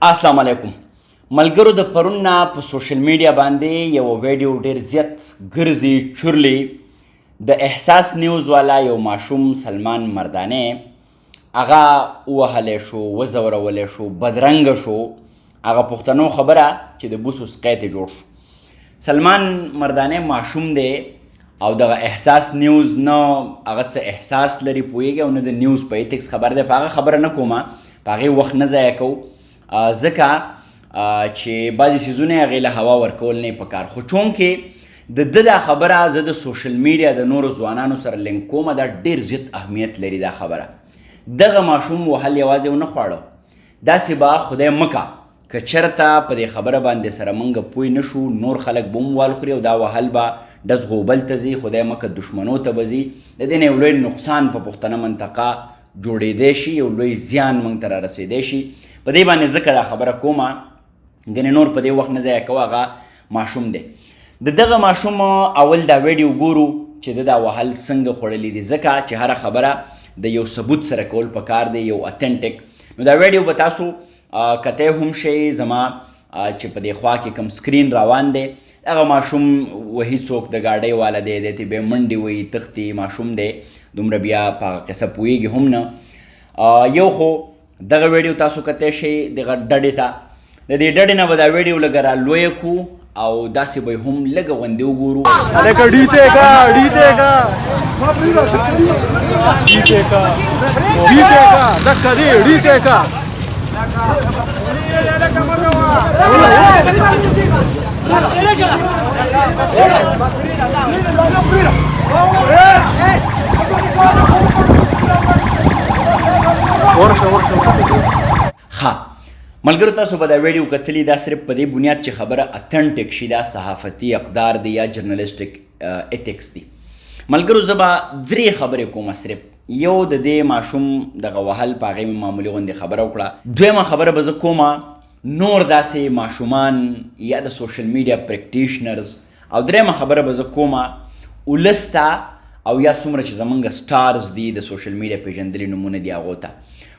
السلام علیکم ملګرو د پرون نه په سوشل میډیا باندې یو ویډیو ډیر زیات ګرځي چورلي د احساس نیوز والا یو ماشوم سلمان مردانه هغه ووهلی شو وځورولی شو بدرنګه شو هغه پښتنو خبره چې د بوسو سقی ته جوړ شو سلمان مردانه ماشوم دی او دغه احساس نیوز نه هغه څه احساس لري پوهیږي او نه د نیوز په ایتکس خبر دی په هغه خبره نه کومه په هغې وخت نه ضایع کوو ځکه چې بعضې څیزونه یې هغې له هوا ورکول نه پکار خو چونکې د ده دا خبره زه د سوشل میډیا د نورو ځوانانو سره لینک کومه دا ډېر زیات اهمیت لري دا خبره دغه ماشوم وهل یوازې ونه خواړه داسې به خدای مکه که چېرته په دې خبره باندې سره موږ پوه نه شو نور خلک به هم والخوري او دا وهل به ډز غوبل ته ځي خدای مکه دشمنو ته به ځي د دې نه یو لوی نقصان په پښتنه منطقه جوړېدی شي یو لوی زیان موږ ته رارسېدی شي په دې باندې ځکه دا خبره کومه ګنې نور په دې وخت نه ضایع کوه هغه ماشوم دی د دغه ماشوم اول دا ویډیو ګورو چې د دا وهل څنګه خوړلی دي ځکه چې هره خبره د یو ثبوت سره کول پکار دی یو اتنټک نو دا ویډیو به تاسو کتی هم شئ زما چې په دې خوا کې کوم سکرین روان دی هغه ماشوم وهي څوک د گاډۍ والا دی دی ته بیا منډې وهي تښتي ماشوم دی دومره بیا په هغه قصه پوهېږي هم نه یو خو دغه ویډیو تاسو کتی شئ دغه ډډې ته د دې ډډې نه به دا ویډیو لږه را لویه کړو او داسې به هم لږه غوندې وګورو ښه ملګرو تاسو به دا ویډیو کتلي دا صرف په دې بنیاد چې خبره اتنټک شي دا صحافتي اقدار دی یا جرنلسټک ایتکس دی ملګرو زه به درې خبرې کومه صرف یو د دې ماشوم دغه وهل په هغې مې معمولي غوندې خبره وکړه دویمه خبره به زه کومه نور داسې ماشومان یا د سوشل میډیا پریکټیشنرز او دریمه خبره به زه کومه ولس ته او یا څومره چې زمونږ سټارز دي د سوشل میډیا پیژندلي نومونه دي هغو ته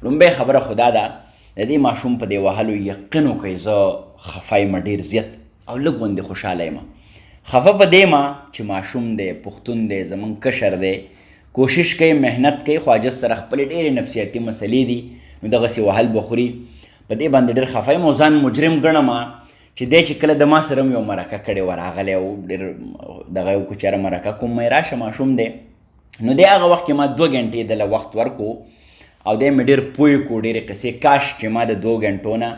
لومبۍ خبره خو دا ده د دې ماشوم په دې وهلو یقین وکئ زه خفه یم ډېر زیات او لږ غوندې خوشحاله یم خفه په دې یم چې ماشوم دی پښتون دی زمونږ کشر دی کوشش کوي محنت کوي خو عاجز سره خپلې ډېرې نفسیاتي مسلې دي نو دغسې وهل به خوري په دې باندې ډېر خفه یم او ځان مجرم ګڼم چې دی چې کله د ما سره هم یو مرکه کړې وه راغلی او ډېر دغه یو که چېرې مرکه کوم مې راشه ماشوم دی نو دی هغه وخت کې ما 2 غنټې دله وخت ورکو او دی مې ډېر پوه کړو ډېرې قصې کاش چې ما د 2 غنټو نه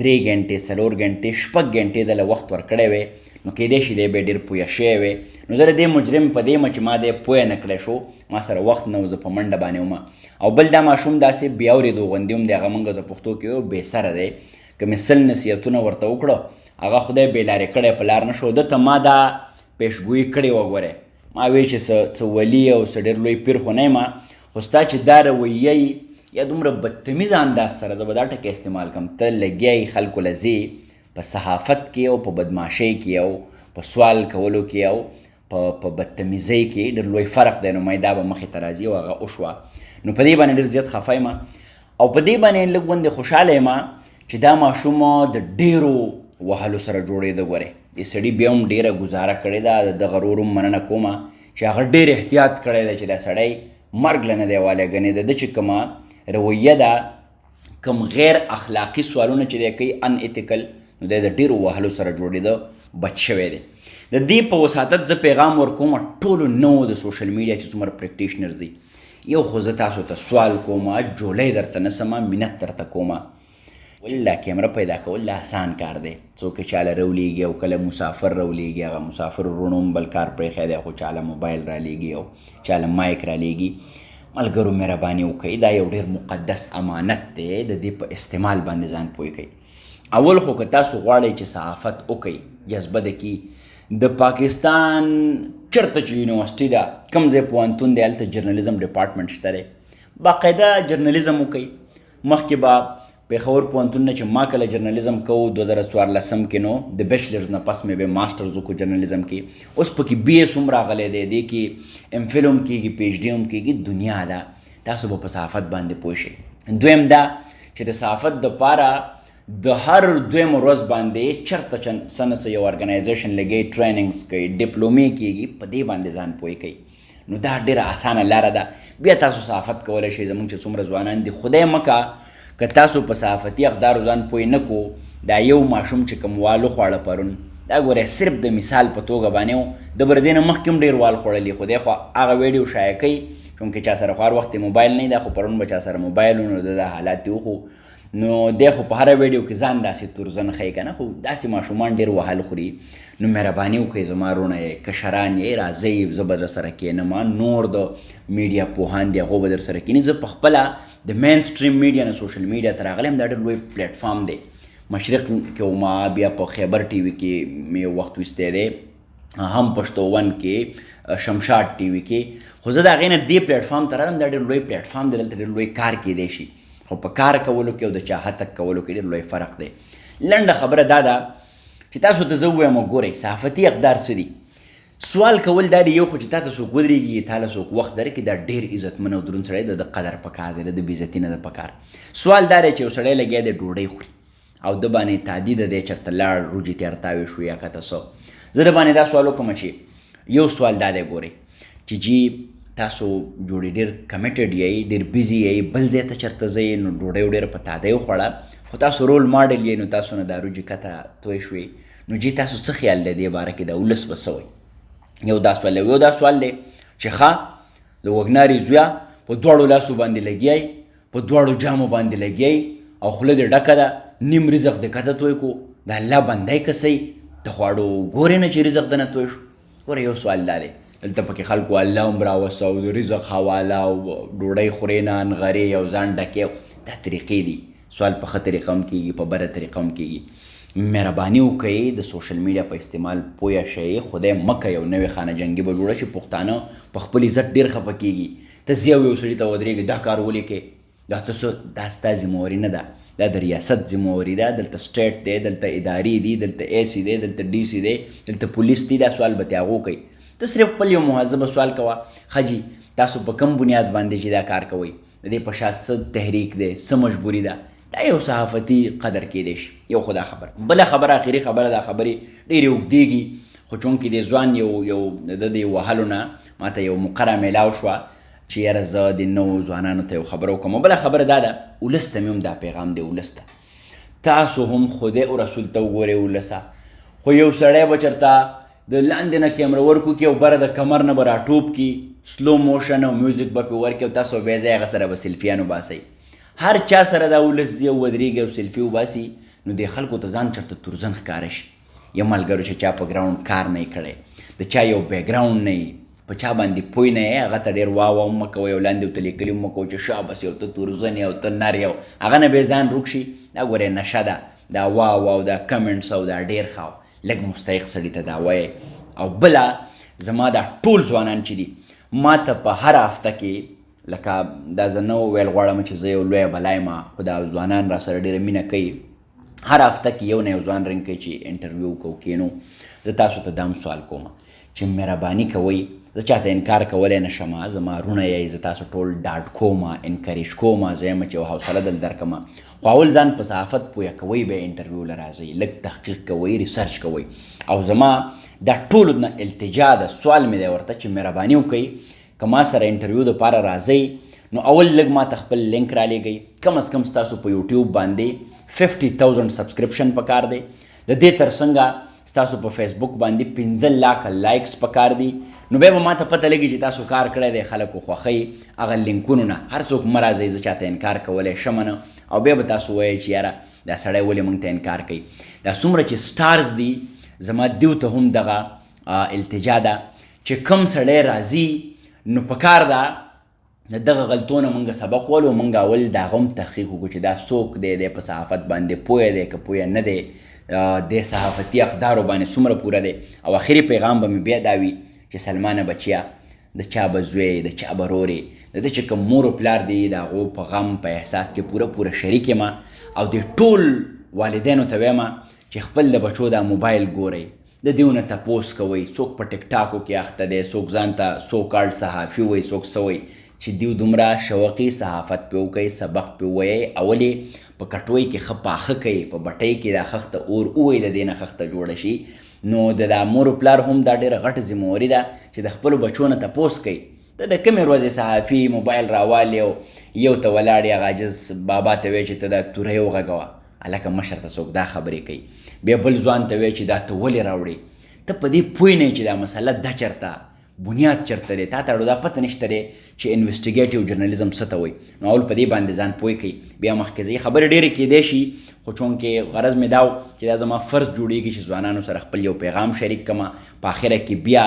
3 غنټې 4 غنټې 6 غنټې دله وخت ورکړی وی نو کیدای شي دی به ډېر پوه شوی وی نو زه د دې مجرم په دې یم چې ما دی پوه نه کړی شو ما سره وخت نه و زه په منډه باندې وم او بل دا ماشوم داسې بیا اورېدو غوندې هم دی هغه موږ د پښتو کې یو بې سره دی که مې 100 نصیحتونه ورته وکړه هغه خدای بې لارې کړی په لار نه شو ده ته ما دا پیشګویي کړې وه ګورې ما وی چې څه ولي او څه ډېر لوی پیر خو نه یم خو ستا چې دا رویه یا دومره بدتمیزه انداز سره زه به دا ټکي استعمال کړم ته لګیا خلکو له ځې په صحافت کې او په بدماشۍ کې او په سوال کولو کې او په بدتمیزۍ کې ډېر لوی فرق دی نو ما دا به مخې ته راځي او هغه وشوه نو په دې باندې ډېر زیات خفه یم او په دې باندې لږ غوندې خوشحاله یم چې دا ماشوم د ډېرو وهلو سره جوړېده ګورې دې سړي بیا هم ډېره ګزاره کړې ده د دغه ورور هم مننه کومه چې هغه ډېر احتیاط کړی دی چې دا سړی مرګ له نه دی والی ګنې د ده چې کومه رویه ده کوم غیر اخلاقي سوالونه چې دی کوي ان ایتیکل نو دی د ډېرو وهلو سره جوړېده بچ شوی دی د دې په وساطت زه پیغام ورکوم ټولو نوو د سوشل میډیا چې څومره پریکټیشنرز دي یو خو زه تاسو ته سوال کومه جولی درته نسمه مینت درته کومه والله کیمره پیدا کول دا آسان کار دی څوک چې چاله راولیږي او کله مسافر راولیږي هغه مسافر وروڼو هم بل کار پرېښی دی خو چاله موبایل رالیږي او چاله مایک رالیږي ملګرو مهرباني وکړئ دا یو ډېر مقدس امانت دی د دې په استعمال باندې ځان پوه کوئ اول خو که تاسو غواړئ چې صحافت وکړئ جذبه د کې د پاکستان چېرته چې یونیورسټي ده کوم ځای پوهنتون دی هلته جرنالیزم ډپارټمنټ شته دی باقاعده جرنالیزم وکړئ مخکې به پېښور پوهنتون نه چې ما کله جرنالیزم کوو 2014 کې نو د بیچلرز نه پس مې به ماسټرز وکړو جرنالیزم کې اوس پکې بی ایس هم راغلی دی دې کې ام فل هم کېږي پی ایچ ډي هم کېږي دنیا ده تاسو به په صحافت باندې پوه شئ دویم دا چې د صحافت دپاره د هر دویم ورځ باندې چېرته څه نه څه یو ارګنایزیشن لګوي، ټریننګز کوي، ډپلومې کېږي، په دې باندې ځان پوه کوي. نو دا ډېره اسانه لاره ده. بیا تاسو صحافت کولی شئ. زموږ چې څومره ځوانان دي، خدای مکه که تاسو په صحافتي اقدارو ځان پوه نه کو، دا یو ماشوم چې کوم وال وخوړه پرون، دا ګورئ صرف د مثال په توګه باندې و، د بر دې نه مخکې هم ډېر وال خوړلي، خو دی خو هغه ویډیو شایع کوي چونکې چا سره خو هر وخت موبایل نه ده، خو پرون به چا سره موبایل و، نو د دا حالات دي وخو. نو دی خو په هره ویډیو کې ځان داسې تورزن ښیي که نه، خو داسې ماشومان ډېر وهل خوري. نو مهرباني وکړئ زما وروڼه یې، کشران یې، راځئ زه به در سره کښېنم، نور د میډیا پوهان دي هغو به در سره کښېني. زه پخپله د مین سټریم میډیا نه سوشل میډیا ته راغلی یم. دا ډېر لوی پلیټفارم دی. مشرق کې وما، بیا په خیبر ټي وي کې مې یو وخت ویستی دی، هم پښتو ون کې، شمشاد ټي وي کې. خو زه د هغې نه دې پلیټفارم ته راغلم. دا ډېر لوی پلیټفارم دی، دلته ډېر لوی کار کیدی شي، خو په کار کولو کې او د چا هتک کولو کې ډېر لوی فرق دی. لنډه خبره دا ده چې تاسو ته زه ووایم وګورئ صحافتي اقدار څه دي. سوال کول دا دی، یو خو چې تا ته څوک ودرېږي، تا له څوک وخت درکړي، دا ډېر عزتمن او دروند سړی د قدر پکار دی، د بېعزتي نه ده پکار. سوال دا دی چې یو سړی لګیا دی ډوډۍ خوري او د باندې تعدي ده دی چېرته لاړ، روجې تې ارتاوې شو یا کته څه. زه د باندې دا سوال وکړم چې یو سوال دا دی ګورئ چې جی تاسو جوړې ډېر کمیټډ یئ، ډېر بیزي یئ، بل ځای ته چېرته ځئ، نو ډوډۍ ډېره په تادۍ وخوړه، خو تاسو رول ماډل یئ، نو تاسو نه دا روجې کته توی شوې، نو جی تاسو څه خیال دی دې باره کې، د ولس به څه وایي؟ یو دا سوال دی. یو دا سوال دی چې ښه د وږناري زویه په دواړو لاسو باندې لګیای، په دواړو جامو باندې لګیای او خوله دې ډکه ده، نیم رزق دې کته توی کو، د الله بندی کسئ، د خواړو ګورې نه چې رزق دنه توی شو. ګوره یو سوال دا دی، دلته پکې خلکو الله هم راوسته او د رزق حواله او ډوډۍ خورې نه نغرې او ځان ډکې، دا طریقې دي. سوال په ښه طریقه هم کېږي، په بده طریقه هم کېږي. مهرباني وکړئ د سوشل میډیا په استعمال پوه شئ. خدای مکه یو نوې خانه جنګي به جوړه شي، پښتانه په خپل عزت ډېر خفه کېږي. ته ځې او یو سړي ته ودرېږې دا کار ولې کې، دا ته څه، دا ستا ذمهواري نه ده، دا د ریاست ذمهواري ده. دلته سټیټ دی، دلته ادارې دي، دلته اے سی دی، دلته ډي سی دی، دلته پولیس دي. دا سوال به تې هغو کوي. ته صرف خپل یو مهذبه سوال کوه، ښه جي تاسو په کوم بنیاد باندې چې دا کار کوئ، د دې په شا څه تحریک دی، څه مجبوري ده، دا یو صحافتي قدر کېدی شي. یو خو دا خبره. بله خبره، آخري خبره، دا خبرې ډېرې اوږدېږي، خو چونکې د ځوان یو د دې وهلو نه ما ته یو مقره میلاو شوه چې یاره زه د نوو ځوانانو ته یو خبره وکړم. بله خبره دا ده، ولس ته مې هم دا پیغام دی، ولس ته تاسو هم خدای او رسول ته وګورئ. ولسه خو یو سړی به چېرته د لاندې نه کیمره ورکو کې او بره د کمر نه به راټوپ کي، سلو موشن او میوزیک به پې ورکړي او تاسو بیا ځای هغه سره به سیلفیان وباسئ. هر چا سره دا ولس ځي او ودرېږي او سیلفي وباسي، نو دې خلکو ته ځان چېرته تورزن ښکاره شي. یا ملګرو چې چا په ګراونډ کار نه یې کړی، د چا یو بیکګراونډ نه یي، په چا باندې پوه نه یې، هغه ته ډېر واه هم مه کوئ او لاندې ورته لیکلي هم مه کوئ چې شابس یو ته تورزن یې او ته نر یې، هغه نه بې ځان روک شي. دا ګورئ نشه ده، دا واه او دا کمنټس او دا ډېر ښه، لږ مستحق سړي ته دا وایئ. او بله زما دا ټول ځوانان چې دي، ما ته په هر هفته کې، لکه دا زه نه ویل غواړم چې زه یو لویه بلا یم، خو دا ځوانان را سره ډېره مینه کوي. هر هفته کې یو نه یو ځوان رنګ کوي چې انټرویو وکړو کینو. زه تاسو ته دا هم سوال کوم چې مهرباني کوئ، زه چاته انکار کولی نه شم، زما وروڼه یئ، زه تاسو ټول ډاډ کوم، انکریج کوم، زه یم چې یو حوصله دل درکړم. خو اول ځان په صحافت پوهه کوئ، بیا انټرویو له راځئ، لږ تحقیق کوئ، ریسرچ کوئ. او زما دا ټولو نه التجا ده، سوال مې دی ورته چې مهرباني وکئ، که ما سره انټرویو دپاره راځئ، نو اول لږ ما ته خپل لینک را لیږئ. کم از کم ستاسو په یوټیوب باندې 50,000 سبسکرپشن پکار دی. د دې تر څنګه ستاسو په فیسبوک باندې 15 لاکه لایکس پکار دي. نو بیا به ما ته پته لګي چې تاسو کار کړی دی، خلکو خوښوي. هغه لینکونو نه هر څوک مه راځئ، زه چاته انکار کولی شم نه، او بیا به تاسو وایئ چې یاره دا سړی ولې موږ ته انکار کوي. دا څومره چې سټارز دي، زما دیو ته هم دغه التجا ده چې کم سړی راځي، نو پکار ده د دغه غلطونه مونږ سبق ولو، مونږ اول د هغه هم تحقیق وکړو چې دا څوک دی، دی په صحافت باندې پوه دی که پوه نه دی، د صحافتي اقدارو باندې څومره پوره دی. او آخري پیغام به مې بیا دا وي چې سلمانه بچیا، د چا به زوی، د چا به رورې، د ده چې کوم مور و پلار دی، د هغو په غم په احساس کې پوره شریک یم. او د ټول والدینو ته وایم چې خپل د بچو دا موبایل ګورئ، د دیو نه تپوس کوئ، څوک په ټیک ټاکو کې اخته دی، څوک ځان ته سو کارډ صحافي وایي، څوک څه وایي، چې دیو دومره شوقي صحافت پې وکئ، سبق پې ووایئ. اولې په کټوۍ کې ښه پاخه کوي، په بټۍ کې دا خښته اور ووایي د دې نه خښته جوړه شي، نو د دا مور و پلار هم دا ډېره غټه ذمهواري ده چې د خپلو بچو نه تپوس کوي ته د کومې ورځې صحافي موبایل راوالې او یو ته ولاړ هغه عاجز بابا ته وایي چې ته دا توره یې وغږوه، هلکه مشر ته څوک دا خبرې کوي. بیا بل ځوان ته وایي چې دا ته ولې راوړې، ته په دې پوه نه یې چې دا مسله ده چېرته، بنیاد چېرته دی، تا ته اړو دا پته نشته دی چې انویسټیګیټیو جرنالیزم څه ته وایي. نو اول په دې باندې ځان پوه کوي، بیا مخکې ځئ. خبرې ډېرې کیدی شي خو چونکې غرض مې دا و چې دا زما فرض جوړېږي چې ځوانانو سره خپل یو پیغام شریک کړم. په آخره کې بیا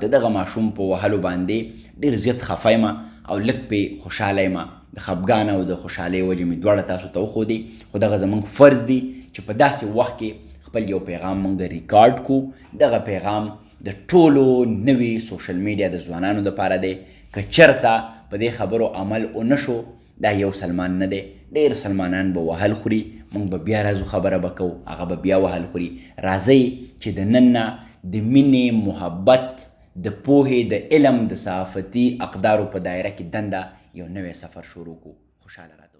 د دغه ماشوم په وهلو باندې ډېر زیات خفه یم او لږ پې خوشحاله یم. د خفګان او د خوشحالۍ وجې مې دواړه تاسو ته وښودې، خو دغه زموږ فرض دی چې په داسې وخت کې خپل یو پیغام موږ ریکارډ کړو. دغه پیغام د ټولو نوي سوشل میډیا د ځوانانو دپاره دی. که چېرته په دې خبرو عمل ونه شو، دا یو سلمان نه دی، ډېر سلمانان به وهل خوري. موږ به بیا راځو خبره به کوو، هغه به بیا وهل خوري. راځئ چې د نن نه د مینې، محبت، د پوهې، د علم، د صحافتي اقدارو په دایره کې دنده یو نوی سفر شروع کړو. خوشحاله راځئ.